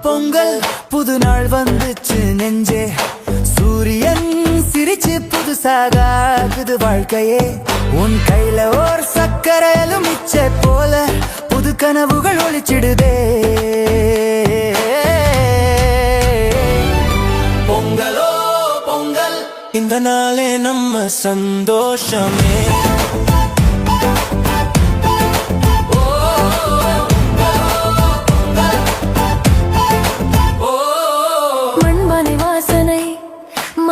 பொங்கல் புது நாள் வந்துச்சு நெஞ்சே சூரியன் சிரிச்சு புதுசாக ஆகுது வாழ்க்கையே உன் கையில ஓர் சக்கரை எலுமிச்சை போல புது கனவுகள் ஒளிச்சிடுதே பொங்கலோ பொங்கல் இந்த நாளே நம்ம சந்தோஷமே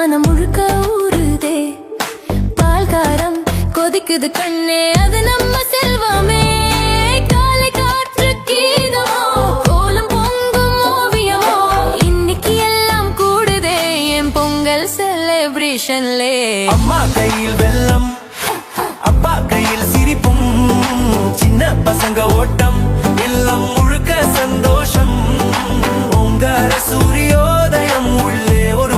மனம் முழுக்க ஊறுதே பால்காரம் கொதிக்குது கண்ணே அது நம்ம செல்வமே காலை காற்று கீதமோ கோலம் பொங்கும் ஓவியமோ இன்னைக்கு எல்லாம் கூடுதே என் பொங்கல் செலிப்ரேஷன்லே அம்மா கையில் வெல்லம் அப்பா கையில் சிரிப்பும் சின்ன பசங்க ஓட்டம் எல்லாம் முழுக்க சந்தோஷம் பொங்கல் சூரியோதயம் உள்ளே ஒரு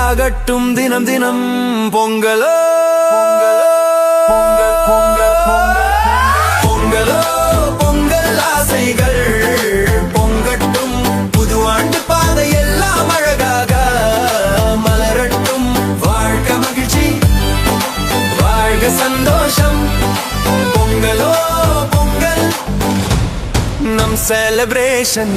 ஆகட்டும் தினம் தினம் பொங்கலோ பொங்கலோ பொங்கல் ஆசைகள் பொங்கட்டும் புது ஆண்டு பாதை எல்லாம் அழகாக மலரட்டும் வாழ்க மகிழ்ச்சி வாழ்க சந்தோஷம் பொங்கலோ பொங்கல் நம் செலிப்ரேஷன்